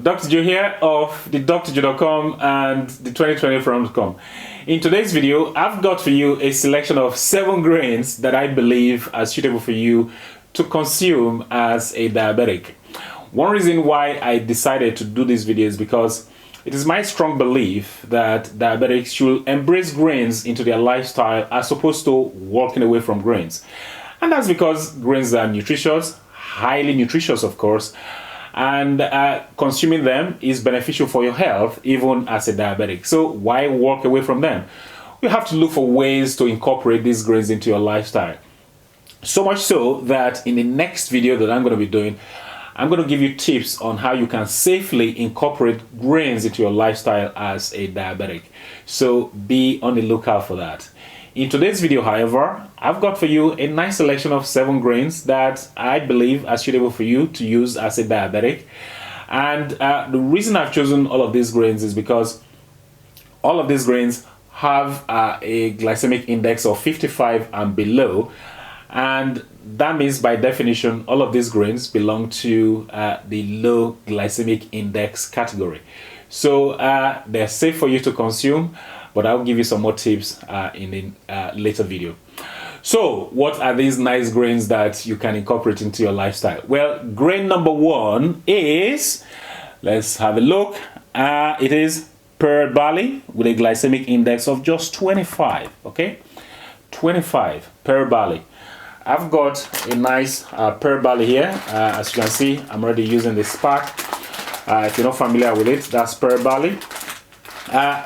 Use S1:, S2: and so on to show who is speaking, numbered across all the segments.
S1: Dr. Joe here of the drjoe.com and the 2020forum.com. In today's video, I've got for you a selection of 7 grains that I believe are suitable for you to consume as a diabetic. One reason why I decided to do this video is because it is my strong belief that diabetics should embrace grains into their lifestyle as opposed to walking away from grains. And that's because grains are nutritious, highly nutritious of course, and consuming them is beneficial for your health even as a diabetic. So why walk away from them? You have to look for ways to incorporate these grains into your lifestyle. So much so that in the next video that I'm going to be doing, I'm going to give you tips on how you can safely incorporate grains into your lifestyle as a diabetic. So be on the lookout for that. In today's video, however, I've got for you a nice selection of 7 grains that I believe are suitable for you to use as a diabetic. And the reason I've chosen all of these grains is because all of these grains have a glycemic index of 55 and below. And that means by definition, all of these grains belong to the low glycemic index category. So they're safe for you to consume, but I'll give you some more tips in the later video. So what are these nice grains that you can incorporate into your lifestyle? Well, grain number 1 is, let's have a look. It is pearl barley with a glycemic index of just 25, okay? 25, pearl barley. I've got a nice pearl barley here. As you can see, I'm already using the spark. If you're not familiar with it, that's pearl barley.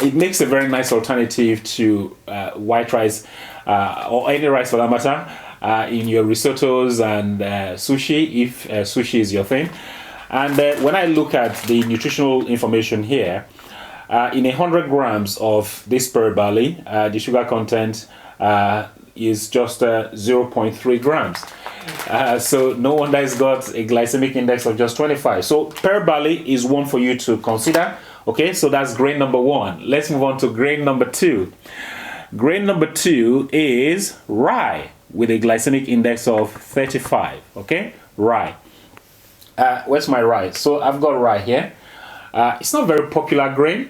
S1: It makes a very nice alternative to white rice or any rice for that matter in your risottos and sushi, if sushi is your thing. And when I look at the nutritional information here, in 100 grams of this pearl barley, the sugar content is just 0.3 grams. So no wonder it's got a glycemic index of just 25. So pearl barley is one for you to consider. Okay, so that's grain number 1. Let's move on to grain number 2. Grain number 2 is rye with a glycemic index of 35. Okay, rye. Where's my rye? So I've got rye here. It's not a very popular grain,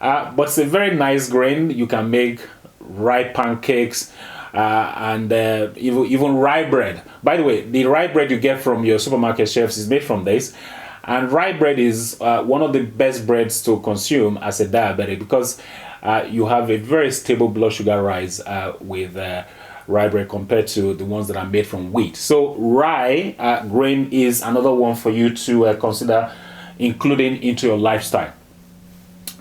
S1: but it's a very nice grain. You can make rye pancakes and even rye bread. By the way, the rye bread you get from your supermarket shelves is made from this. And rye bread is one of the best breads to consume as a diabetic because you have a very stable blood sugar rise with rye bread compared to the ones that are made from wheat. So rye grain is another one for you to consider including into your lifestyle.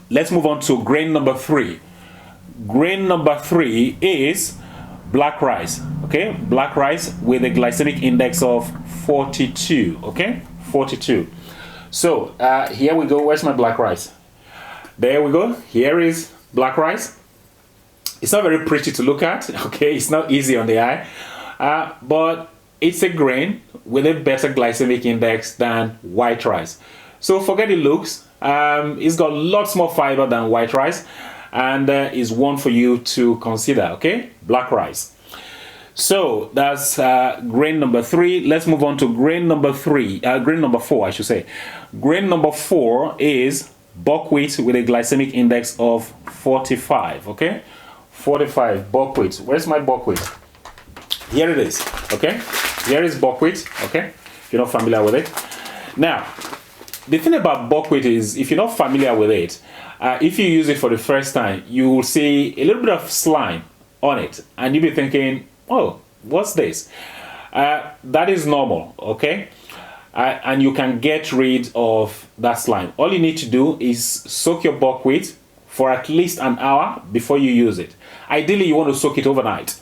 S1: Let's move on to grain number 3. Grain number 3 is black rice. Okay, black rice with a glycemic index of 42. Okay, 42. So here we go. Where's my black rice? There we go. Here is black rice. It's not very pretty to look at. Okay, it's not easy on the eye, but it's a grain with a better glycemic index than white rice. So forget the looks. It's got lots more fiber than white rice, and is one for you to consider. Okay, black rice. So that's grain number 3. Let's move on to grain number 4, I should say. Grain number 4 is buckwheat with a glycemic index of 45. Okay, 45 buckwheat. Where's my buckwheat? Here it is. Okay, here is buckwheat. Okay, if you're not familiar with it. Now, the thing about buckwheat is, if you're not familiar with it, if you use it for the first time, you will see a little bit of slime on it, and you'll be thinking, oh, what's this? That is normal, okay? And you can get rid of that slime. All you need to do is soak your buckwheat for at least an hour before you use it. Ideally, you want to soak it overnight.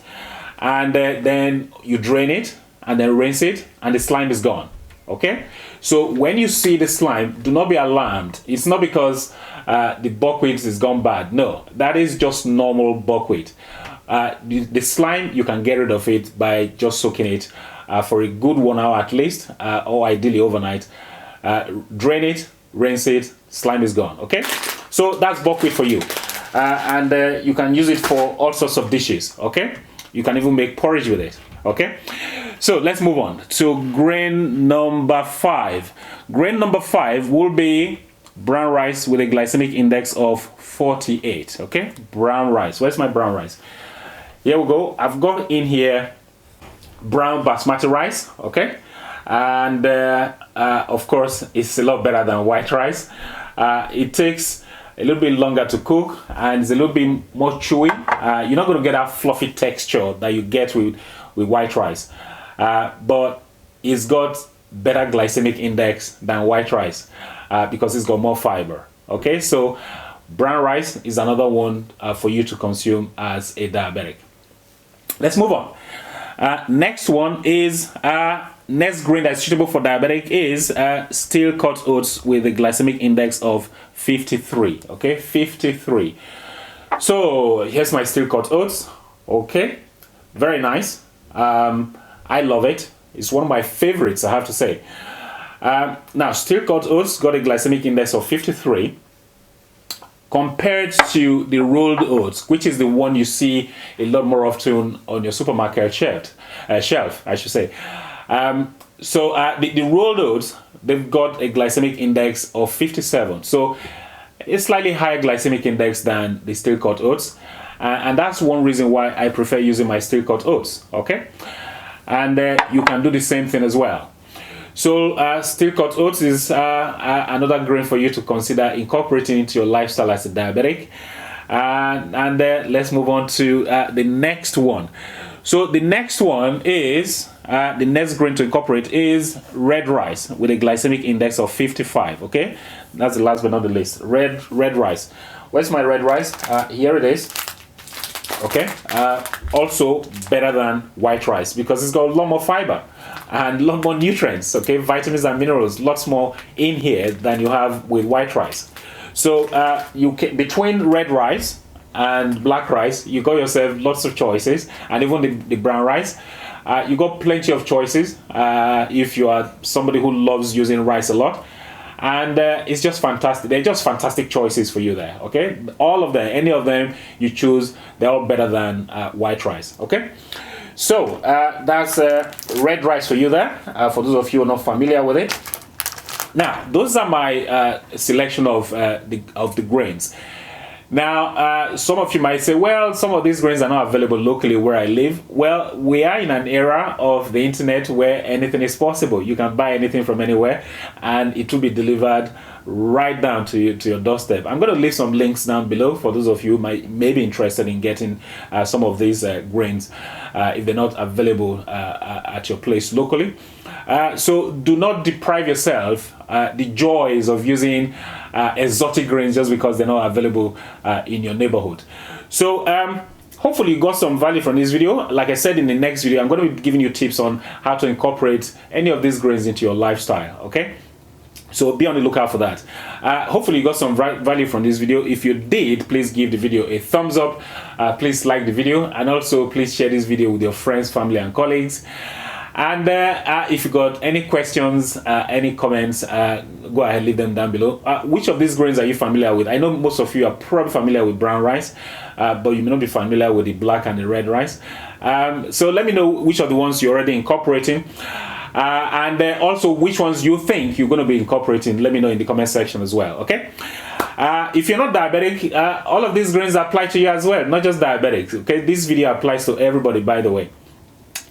S1: And then you drain it and then rinse it, and the slime is gone, okay? So when you see the slime, do not be alarmed. It's not because the buckwheat is gone bad. No, that is just normal buckwheat. The slime, you can get rid of it by just soaking it for a good 1 hour at least, or ideally overnight. Drain it, rinse it, slime is gone. Okay, so that's buckwheat for you, and you can use it for all sorts of dishes. Okay, you can even make porridge with it. Okay, so let's move on to grain number 5. Grain number 5 will be brown rice with a glycemic index of 48. Okay, brown rice. Where's my brown rice? Here we go. I've got in here brown basmati rice. Okay, and of course it's a lot better than white rice. It takes a little bit longer to cook and it's a little bit more chewy. You're not going to get that fluffy texture that you get with white rice, but it's got better glycemic index than white rice because it's got more fiber. Okay, so brown rice is another one for you to consume as a diabetic. Let's move on. Next one is next grain that's suitable for diabetic is steel cut oats with a glycemic index of 53. Okay, 53. So here's my steel cut oats. Okay, very nice. I love it. It's one of my favorites, I have to say. Now, steel cut oats got a glycemic index of 53 compared to the rolled oats, which is the one you see a lot more often on your supermarket shelf, I should say. The rolled oats, they've got a glycemic index of 57. So a slightly higher glycemic index than the steel cut oats. And that's one reason why I prefer using my steel cut oats. Okay. And you can do the same thing as well. So steel cut oats is another grain for you to consider incorporating into your lifestyle as a diabetic. And let's move on to the next one. So the next one is the next grain to incorporate is red rice with a glycemic index of 55. Okay, that's the last but not the least. Red rice. Where's my red rice? Here it is. Okay, also better than white rice because it's got a lot more fiber and a lot more nutrients. Okay, vitamins and minerals, lots more in here than you have with white rice. So between red rice and black rice, you got yourself lots of choices, and even the brown rice, you got plenty of choices if you are somebody who loves using rice a lot. And it's just fantastic. They're just fantastic choices for you there. Okay, all of them, any of them you choose, they're all better than white rice. Okay, so that's red rice for you there. For those of you who are not familiar with it. Now, those are my selection of the grains. Now, some of you might say, well, some of these grains are not available locally where I live. Well, we are in an era of the internet where anything is possible. You can buy anything from anywhere and it will be delivered right down to your doorstep. I'm going to leave some links down below for those of you who may be interested in getting some of these grains if they're not available at your place locally. So do not deprive yourself the joys of using exotic grains just because they're not available in your neighborhood. So hopefully you got some value from this video. Like I said, in the next video I'm going to be giving you tips on how to incorporate any of these grains into your lifestyle. Okay, so be on the lookout for that. Hopefully you got some value from this video. If you did, please give the video a thumbs up, please like the video, and also please share this video with your friends, family and colleagues. And if you got any questions, any comments, go ahead, leave them down below. Which of these grains are you familiar with? I know most of you are probably familiar with brown rice, but you may not be familiar with the black and the red rice. So let me know which of the ones you're already incorporating. And also which ones you think you're going to be incorporating. Let me know in the comment section as well. Okay. If you're not diabetic, all of these grains apply to you as well, not just diabetics. Okay. This video applies to everybody, by the way.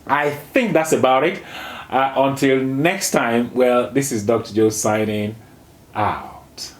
S1: I think that's about it. Until next time, well, this is Dr. Joe signing out.